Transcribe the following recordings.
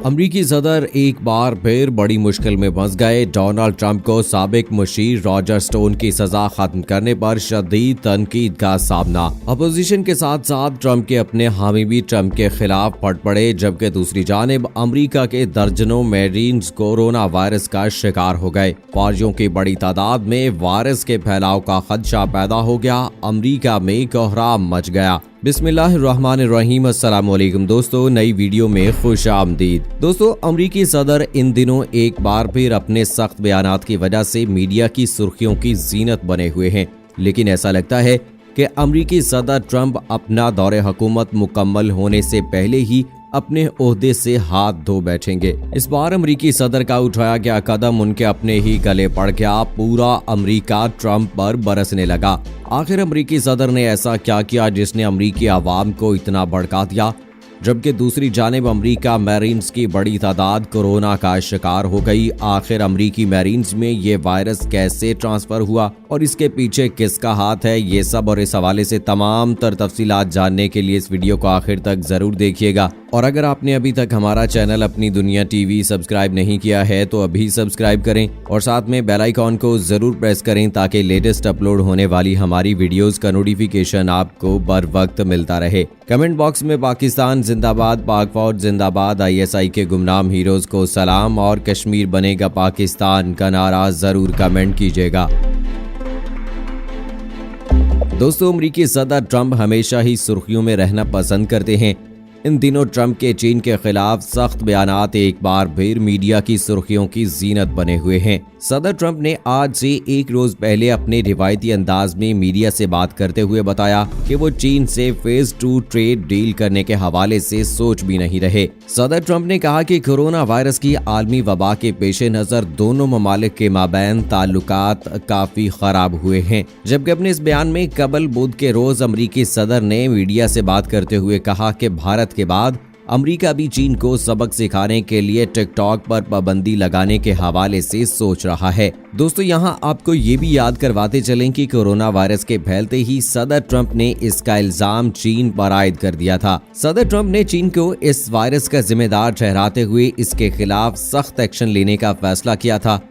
अमरीकी सदर एक बार फिर बड़ी मुश्किल में फंस गए। डोनाल्ड ट्रंप को साबिक मुशीर रॉजर स्टोन की सजा खत्म करने पर शदीद तनकीद का सामना। अपोजिशन के साथ साथ ट्रंप के अपने हामी भी ट्रंप के खिलाफ फट पड़े, जबकि दूसरी जानिब अमरीका के दर्जनों मेरीन्स कोरोना वायरस का शिकार हो गए। फौजियों की बड़ी तादाद में वायरस के फैलाव का खदशा पैदा हो गया। अमरीका में कोहराम मच गया। बिस्मिल्लाहिर्रहमानिर्रहीम। अस्सलाम वालेकुम दोस्तों, नई वीडियो में खुश आमदीद। दोस्तों, अमरीकी सदर इन दिनों एक बार फिर अपने सख्त बयानात की वजह से मीडिया की सुर्खियों की जीनत बने हुए हैं, लेकिन ऐसा लगता है कि अमरीकी सदर ट्रंप अपना दौरे हुकूमत मुकम्मल होने से पहले ही अपने ओहदे से हाथ धो बैठेंगे। इस बार अमरीकी सदर का उठाया गया कदम उनके अपने ही गले पड़ गया। पूरा अमरीका ट्रंप पर बरसने लगा। आखिर अमरीकी सदर ने ऐसा क्या किया जिसने अमरीकी आवाम को इतना भड़का दिया? जबकि दूसरी जानिब अमरीका मैरीन्स की बड़ी तादाद कोरोना का शिकार हो गई। आखिर अमरीकी मैरीन्स में ये वायरस कैसे ट्रांसफर हुआ और इसके पीछे किसका हाथ है? ये सब और इस हवाले से तमाम तर तफसीलात जानने के लिए इस वीडियो को आखिर तक जरूर देखिएगा। और अगर आपने अभी तक हमारा चैनल अपनी दुनिया टीवी सब्सक्राइब नहीं किया है तो अभी सब्सक्राइब करें और साथ में बेल आइकॉन को जरूर प्रेस करें ताकि लेटेस्ट अपलोड होने वाली हमारी वीडियोस का नोटिफिकेशन आपको बर वक्त मिलता रहे। कमेंट बॉक्स में पाकिस्तान जिंदाबाद, पाक फौज जिंदाबाद, ISI के गुमनाम हीरोज को सलाम और कश्मीर बनेगा पाकिस्तान का नारा जरूर कमेंट कीजिएगा। दोस्तों, अमरीकी सदर ट्रंप हमेशा ही सुर्खियों में रहना पसंद करते हैं। इन दिनों ट्रंप के चीन के खिलाफ सख्त बयानात एक बार फिर मीडिया की सुर्खियों की जीनत बने हुए हैं। सदर ट्रंप ने आज से एक रोज पहले अपने रिवायती अंदाज में मीडिया से बात करते हुए बताया कि वो चीन से फेज 2 ट्रेड डील करने के हवाले से सोच भी नहीं रहे। सदर ट्रंप ने कहा कि कोरोना वायरस की आलमी वबा के पेश नजर दोनों ममालिक के माबैन ताल्लुकात काफी खराब हुए हैं। जबकि अपने इस बयान में कबल बुध के रोज अमरीकी सदर ने मीडिया से बात करते हुए कहा कि भारत के बाद अमेरिका भी चीन को सबक सिखाने के लिए टिकटॉक पर पाबंदी लगाने के हवाले से सोच रहा है। दोस्तों, यहाँ आपको ये भी याद करवाते चलें कि कोरोना वायरस के फैलते ही सदर ट्रंप ने इसका इल्जाम चीन पर आयद कर दिया था। सदर ट्रंप ने चीन को इस वायरस का जिम्मेदार ठहराते हुए इसके खिलाफ सख्त एक्शन लेने का फैसला किया था,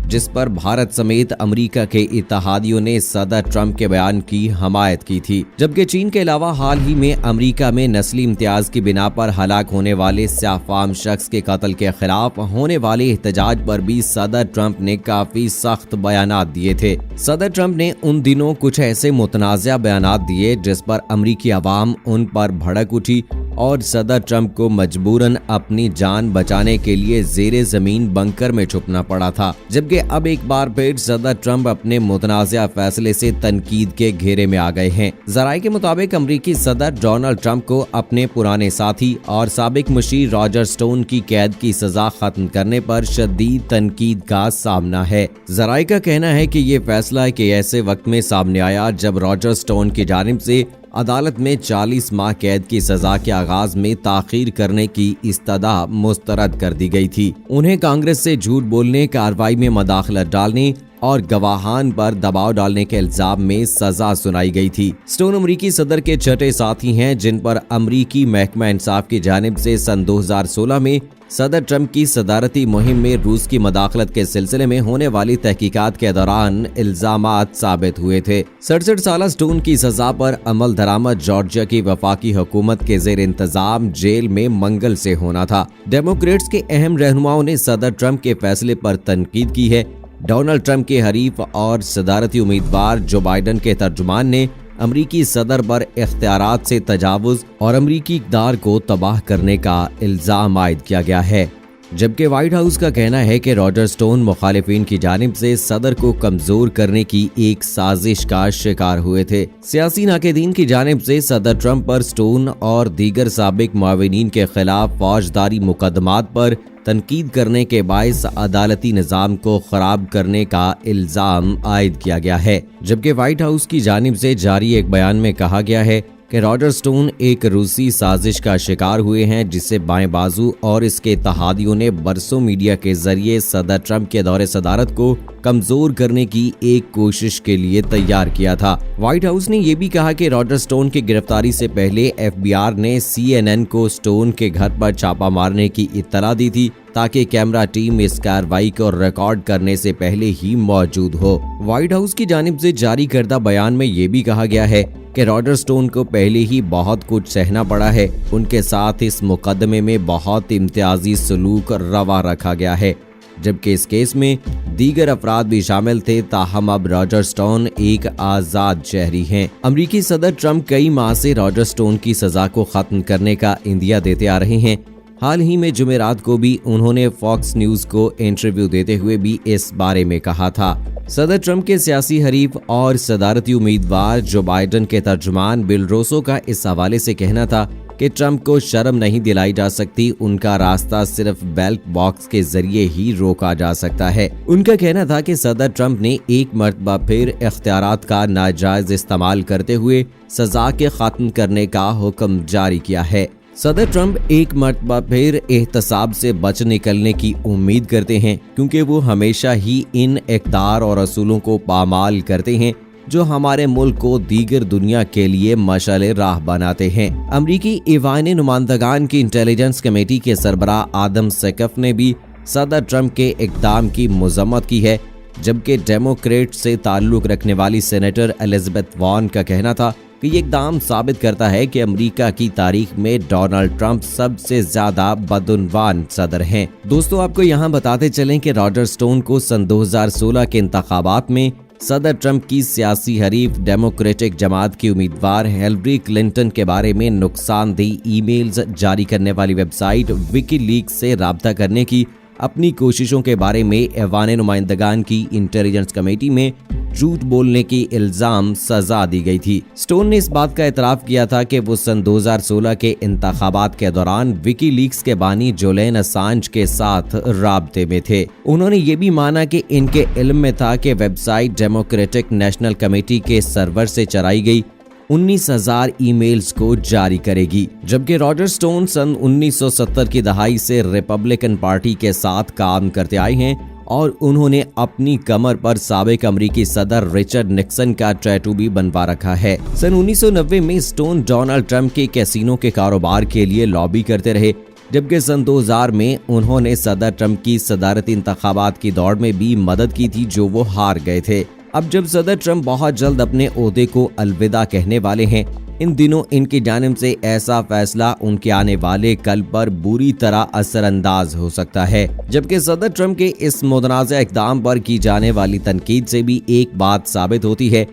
जिस पर भारत समेत अमेरिका के इत्तेहादियों ने सदर ट्रंप के बयान की हमायत की थी। जबकि चीन के अलावा हाल ही में अमेरिका में नस्ली इम्तियाज की बिना पर हलाक होने वाले स्याफाम शख्स के कत्ल के खिलाफ होने वाले एहतजाज पर भी सदर ट्रंप ने काफी सख्त बयानात दिए थे। सदर ट्रंप ने उन दिनों कुछ ऐसे मुतनाज़ा बयानात दिए जिस पर अमेरिकी अवाम उन पर भड़क उठी और सदर ट्रंप को मजबूरन अपनी जान बचाने के लिए जेरे जमीन बंकर में छुपना पड़ा था। जबकि अब एक बार फिर सदर ट्रंप अपने मुतनाज़ा फैसले से तनकीद के घेरे में आ गए हैं। जराये के मुताबिक अमरीकी सदर डोनाल्ड ट्रंप को अपने पुराने साथी और साबिक मुशीर रॉजर स्टोन की कैद की सजा खत्म करने पर शदीद तनकीद का सामना है। जराये का कहना है कि ये फैसला एक ऐसे वक्त में सामने आया जब रॉजर स्टोन की जानिब से अदालत में 40 माह कैद की सजा के आगाज में ताखीर करने की इस्तदा मुस्तरद कर दी गई थी। उन्हें कांग्रेस से झूठ बोलने, कार्रवाई में मदाखलत डालने और गवाहान पर दबाव डालने के इल्जाम में सजा सुनाई गई थी। स्टोन अमरीकी सदर के छठे साथी हैं जिन पर अमरीकी महकमा इंसाफ की जानिब से सन 2016 में सदर ट्रंप की सदारती मुहिम में रूस की मदाखलत के सिलसिले में होने वाली तहकीकात के दौरान इल्जामात साबित हुए थे। 67 साल स्टोन की सजा पर अमल दरामद जॉर्जिया की वफाकी हुकूमत के जेर इंतजाम जेल में मंगल से होना था। डेमोक्रेट्स के अहम रहनुमाओं ने सदर ट्रंप के फैसले पर तनकीद की है। डोनाल्ड ट्रंप के हरीफ और सदारती उम्मीदवार जो बाइडन के तर्जुमान ने अमरीकी सदर पर इख्तियारात से तजावुज और अमरीकी इक़दार को तबाह करने का इल्जाम आयद किया गया है। जबकि व्हाइट हाउस का कहना है कि रॉजर स्टोन मुखालिफिन की जानिब से सदर को कमजोर करने की एक साजिश का शिकार हुए थे। सियासी नाक़दीन की जानिब से सदर ट्रंप पर स्टोन और दीगर साबिक मुआविनीन के खिलाफ फौजदारी मुकदमात पर तनकीद करने के बायस अदालती निज़ाम को खराब करने का इल्जाम आयद किया गया है। जबकि व्हाइट हाउस की जानिब से जारी एक बयान में कहा गया है कि रॉजर स्टोन एक रूसी साजिश का शिकार हुए हैं, जिसे बाएं बाजू और इसके इत्तेहादियों ने बरसों मीडिया के जरिए सदर ट्रंप के दौरे सदारत को कमजोर करने की एक कोशिश के लिए तैयार किया था। व्हाइट हाउस ने यह भी कहा कि रॉजर स्टोन की गिरफ्तारी से पहले एफबीआर ने CNN को स्टोन के घर पर छापा मारने की इत्तला दी थी, ताकि कैमरा टीम इस कार्रवाई को रिकॉर्ड करने से पहले ही मौजूद हो। व्हाइट हाउस की जानिब से जारी करदा बयान में ये भी कहा गया है कि रॉजर स्टोन को पहले ही बहुत कुछ सहना पड़ा है। उनके साथ इस मुकदमे में बहुत इम्तियाजी सलूक रवा रखा गया है, जबकि इस केस में दीगर अफराद भी शामिल थे। ताहम अब रॉजर स्टोन एक आजाद शहरी हैं। अमरीकी सदर ट्रंप कई माह से रॉजर स्टोन की सजा को खत्म करने का इंदिया देते आ रहे हैं। हाल ही में जुमेरात को भी उन्होंने फॉक्स न्यूज को इंटरव्यू देते हुए भी इस बारे में कहा था। सदर ट्रंप के सियासी हरीफ और सदारती उम्मीदवार जो बाइडन के तर्जुमान बिल रोसो का इस हवाले से कहना था कि ट्रंप को शर्म नहीं दिलाई जा सकती, उनका रास्ता सिर्फ बैलेट बॉक्स के जरिए ही रोका जा सकता है। उनका कहना था कि सदर ट्रंप ने एक मर्तबा फिर इख्तियारात का नाजायज इस्तेमाल करते हुए सजा के खत्म करने का हुक्म जारी किया है। सदर ट्रंप एक मर्तबा फिर एहतसाब से बच निकलने की उम्मीद करते हैं, क्योंकि वो हमेशा ही इन इक़्तिदार और असूलों को पामाल करते हैं जो हमारे मुल्क को दीगर दुनिया के लिए मशाले राह बनाते हैं। अमरीकी ईवान नुमाइंदगान की इंटेलिजेंस कमेटी के सरबराह आदम सेकफ ने भी सदर ट्रंप के इक़दाम की मज़म्मत की है, जबकि डेमोक्रेट से ताल्लुक रखने वाली सेनेटर एलिजाबेथ वॉर्न का कहना था कि ये इक़दाम साबित करता है कि अमेरिका की तारीख में डोनाल्ड ट्रंप सबसे ज्यादा बदउनवान सदर हैं। दोस्तों, आपको यहाँ बताते चलें कि रॉजर स्टोन को सन 2016 के इंतखाबात में सदर ट्रंप की सियासी हरीफ डेमोक्रेटिक जमात की उम्मीदवार हिलरी क्लिंटन के बारे में नुकसानदेह ईमेल्स जारी करने वाली वेबसाइट विकीलीक्स से राब्ता करने की अपनी कोशिशों के बारे में ऐवान नुमाइंदगान की इंटेलिजेंस कमेटी में झूठ बोलने की इल्जाम सजा दी गई थी। स्टोन ने इस बात का एतराफ किया था कि वो सन 2016 के इंतखाबात के दौरान विकीलीक्स के बानी जुलियन असांज के साथ राब्ते में थे। उन्होंने ये भी माना कि इनके इल्म में था कि वेबसाइट डेमोक्रेटिक नेशनल कमेटी के सर्वर से चलाई गई 19,000 ईमेल्स को जारी करेगी, जबकि रॉजर स्टोन सन 1970 की दहाई से रिपब्लिकन पार्टी के साथ काम करते आए हैं और उन्होंने अपनी कमर पर साबिक अमेरिकी सदर रिचर्ड निक्सन का टैटू भी बनवा रखा है। सन 1990 में स्टोन डोनाल्ड ट्रंप के कैसीनो के कारोबार के लिए लॉबी करते रहे, जबकि सन 2000 में उन्होंने सदर ट्रंप की सदारती इंतखाबात की दौड़ में भी मदद की थी, जो वो हार गए थे। अब जब सदर ट्रंप बहुत जल्द अपने ओहदे को अलविदा कहने वाले हैं, इन दिनों इनकी जानिब से ऐसा फैसला उनके आने वाले कल पर बुरी तरह असरअंदाज हो सकता है। जबकि सदर ट्रंप के इस मुतनाज़ा इक़दाम पर की जाने वाली तनकीद से भी एक बात साबित होती है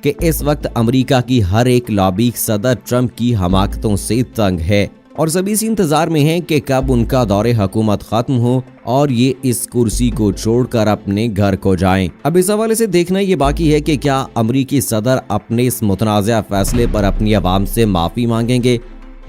कि इस वक्त अमेरिका की हर एक लॉबी सदर ट्रंप की हमाकतों से तंग है और सभी इसी इंतजार में हैं कि कब उनका दौरे हुकूमत खत्म हो और ये इस कुर्सी को छोड़कर अपने घर को जाएं। अब इस हवाले से देखना ये बाकी है कि क्या अमरीकी सदर अपने इस मुतनाज़ा फैसले पर अपनी आवाम से माफ़ी मांगेंगे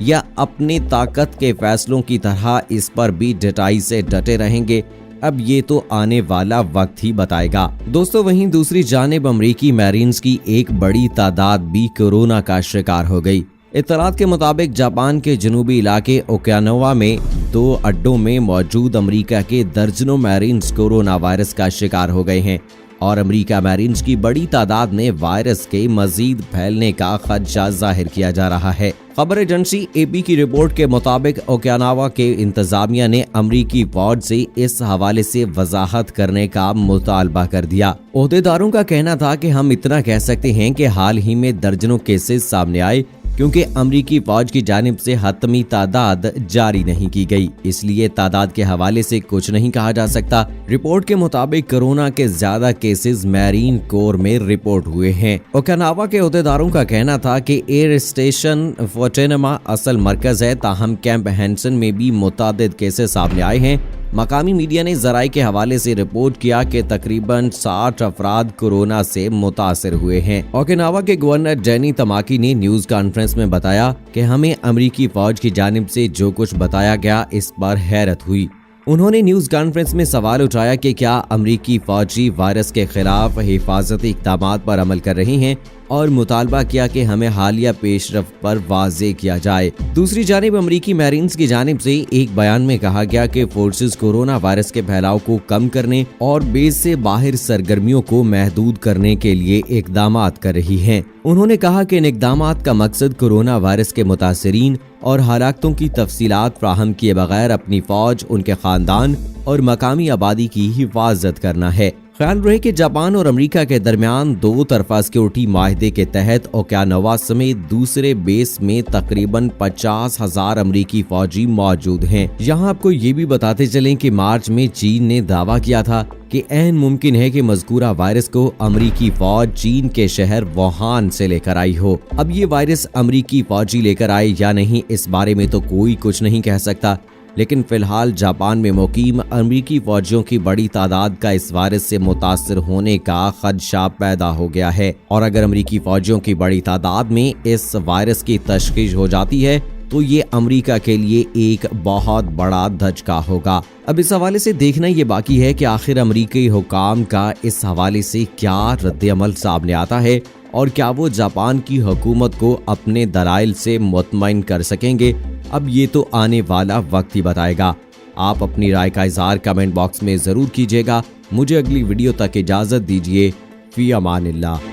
या अपनी ताकत के फैसलों की तरह इस पर भी डटाई से डटे रहेंगे। अब ये तो आने वाला वक्त ही बताएगा। दोस्तों, वहीं दूसरी जानिब अमरीकी मैरीन्स की एक बड़ी तादाद भी कोरोना का शिकार हो गई। इत्तलात के मुताबिक जापान के जनूबी इलाके ओकिनावा में 2 अड्डों में मौजूद अमेरिका के दर्जनों मैरीन्स कोरोना वायरस का शिकार हो गए हैं और अमेरिका मैरीन्स की बड़ी तादाद में वायरस के मजीद फैलने का खदशा जाहिर किया जा रहा है। खबर एजेंसी AP की रिपोर्ट के मुताबिक ओकिनावा के इंतजामिया ने अमेरिकी फौज से इस हवाले से वजाहत करने का मुतालबा कर दिया। ओहदेदारों का कहना था कि हम इतना कह सकते हैं कि हाल ही में दर्जनों केसेस सामने आए, क्योंकि अमरीकी फौज की जानिब से हतमी तादाद जारी नहीं की गई, इसलिए तादाद के हवाले से कुछ नहीं कहा जा सकता। रिपोर्ट के मुताबिक कोरोना के ज्यादा केसेस मैरीन कोर में रिपोर्ट हुए हैं। ओकिनावा के ओहदेदारों का कहना था कि एयर स्टेशन फोर्टेनमा असल मरकज है, ताहम कैंप हेंसन में भी मुतादिद केसेस सामने आए हैं। मकामी मीडिया ने जराए के हवाले से रिपोर्ट किया कि तकरीबन 60 अफराद कोरोना से मुतासिर हुए हैं। ओकिनावा के गवर्नर जेनी तमाकी ने न्यूज कॉन्फ्रेंस में बताया कि हमें अमेरिकी फौज की जानिब से जो कुछ बताया गया इस पर हैरत हुई। उन्होंने न्यूज कॉन्फ्रेंस में सवाल उठाया कि क्या अमेरिकी फौजी वायरस के खिलाफ हिफाजती इक़दामात पर अमल कर रहे हैं और मुतालबा किया कि हमें हालिया पेशरफ पर वाज़े किया जाए। दूसरी जानिब अमरीकी मैरीन्स की जानिब से एक बयान में कहा गया कि फोर्सेस कोरोना वायरस के फैलाव को कम करने और बेस से बाहर सरगर्मियों को महदूद करने के लिए इकदाम कर रही हैं। उन्होंने कहा कि इन इकदामात का मकसद कोरोना वायरस के मुतासरीन और हलाकतों की तफसीलात फ्राहम किए बगैर अपनी फौज, उनके खानदान और मकामी आबादी की हिफाजत करना है। ख्याल रहे कि जापान और अमेरिका के दरमियान दो तरफा सिक्योरिटी माहदे के तहत ओकिनावा समेत दूसरे बेस में तकरीबन 50,000 अमरीकी फौजी मौजूद हैं। यहाँ आपको ये भी बताते चलें कि मार्च में चीन ने दावा किया था कि ऐन मुमकिन है कि मज़कूरा वायरस को अमरीकी फौज चीन के शहर वुहान से लेकर आई हो। अब ये वायरस अमरीकी फौजी लेकर आए या नहीं, इस बारे में तो कोई कुछ नहीं कह सकता, लेकिन फिलहाल जापान में मुकीम अमरीकी फौजियों की बड़ी तादाद का इस वायरस से मुतासर होने का खदशा पैदा हो गया है। और अगर अमरीकी फौजियों की बड़ी तादाद में इस वायरस की तशखीस हो जाती है तो ये अमेरिका के लिए एक बहुत बड़ा धचका होगा। अब इस हवाले से देखना ये बाकी है कि आखिर अमरीकी हुकाम का इस हवाले से क्या रद्द-ए-अमल सामने आता है और क्या वो जापान की हुकूमत को अपने दलाइल से मुतमईन कर सकेंगे। अब ये तो आने वाला वक्त ही बताएगा। आप अपनी राय का इज़हार कमेंट बॉक्स में ज़रूर कीजिएगा। मुझे अगली वीडियो तक इजाज़त दीजिए। फ़ी अमानिल्लाह।